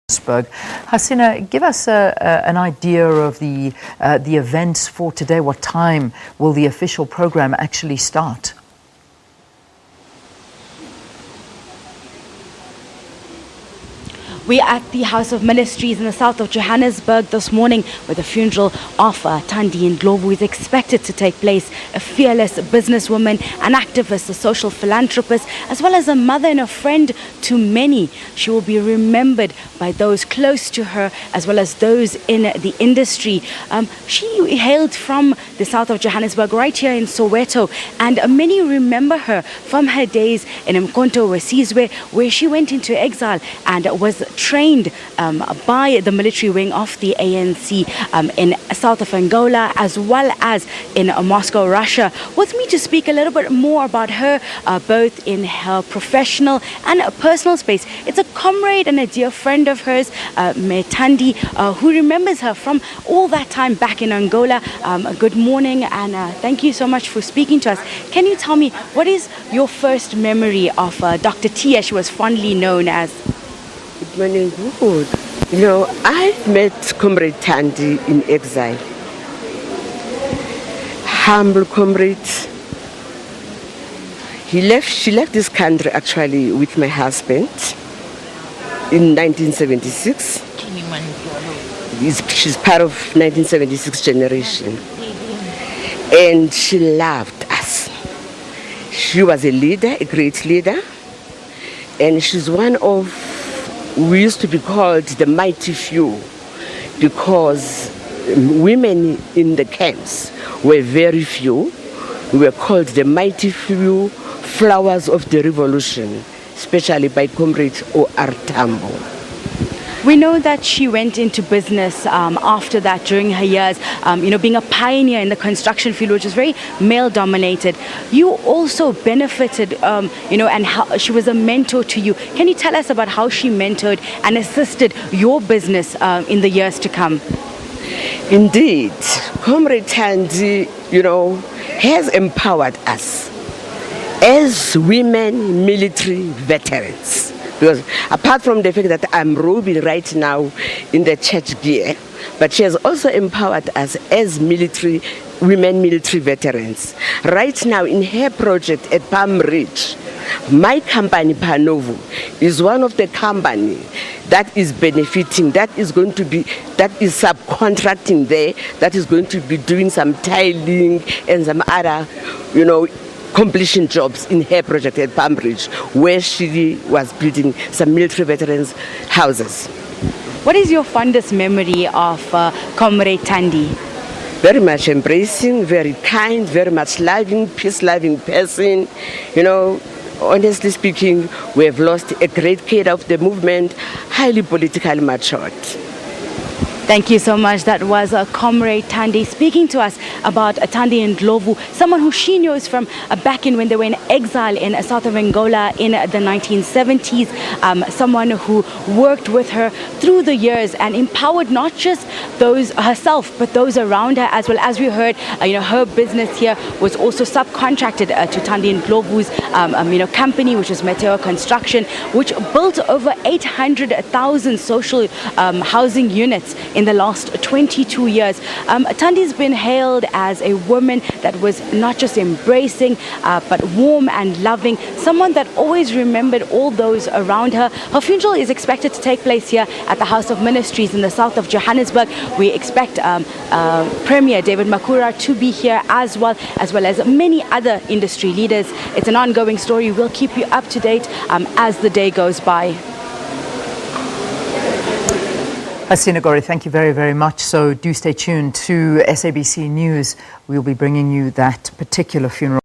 Hasina, give us an idea of the events for today. What time will the official program actually start? We are at the House of Ministries in the south of Johannesburg this morning, where the funeral of Thandi Ndlovu is expected to take place. A fearless businesswoman, an activist, a social philanthropist, as well as a mother and a friend to many. She will be remembered by those close to her, as well as those in the industry. She hailed from the south of Johannesburg, right here in Soweto, and many remember her from her days in Mkonto Wesizwe, where she went into exile and was trained by the military wing of the ANC in south of Angola, as well as in Moscow, Russia. With me to speak a little bit more about her, both in her professional and personal space, it's a comrade and a dear friend of hers, Thandi, who remembers her from all that time back in Angola. Good morning, and thank you so much for speaking to us. Can you tell me, what is your first memory of Dr. T, as she was fondly known as? Good morning. Good. You know, I met Comrade Thandi in exile. Humble comrade. She left this country actually with my husband in 1976. She's part of 1976 generation. And she loved us. She was a leader, a great leader. And she's one of, we used to be called the mighty few, because women in the camps were very few. We were called the mighty few, flowers of the revolution, especially by Comrade O.R. Tambo. We know that she went into business after that, during her years, being a pioneer in the construction field, which is very male-dominated. You also benefited, and how she was a mentor to you. Can you tell us about how she mentored and assisted your business in the years to come? Indeed, Comrade Thandi, has empowered us as women military veterans. Because apart from the fact that I'm robing right now in the church gear, but she has also empowered us as women military veterans. Right now in her project at Palm Ridge, my company, Panovo, is one of the companies that is benefiting, that is subcontracting there, that is going to be doing some tiling and some other, completion jobs in her project at Palm Ridge, where she was building some military veterans' houses. What is your fondest memory of Comrade Thandi? Very much embracing, very kind, very much loving, peace-loving person. Honestly speaking, we have lost a great kid of the movement, highly politically matured. Thank you so much. That was Comrade Thandi speaking to us about Thandi Ndlovu, someone who she knows from back in when they were in exile in south of Angola in the 1970s, someone who worked with her through the years and empowered not just those herself, but those around her as well. As we heard, her business here was also subcontracted to Thandi Ndlovu's company, which is Meteo Construction, which built over 800,000 social housing units in the last 22 years. Thandi's been hailed as a woman that was not just embracing, but warm and loving, someone that always remembered all those around her. Her funeral is expected to take place here at the House of Ministries in the south of Johannesburg. We expect Premier David Makura to be here as well as many other industry leaders. It's an ongoing story. We'll keep you up to date as the day goes by. Hasina Gori, thank you very, very much. So do stay tuned to SABC News. We'll be bringing you that particular funeral.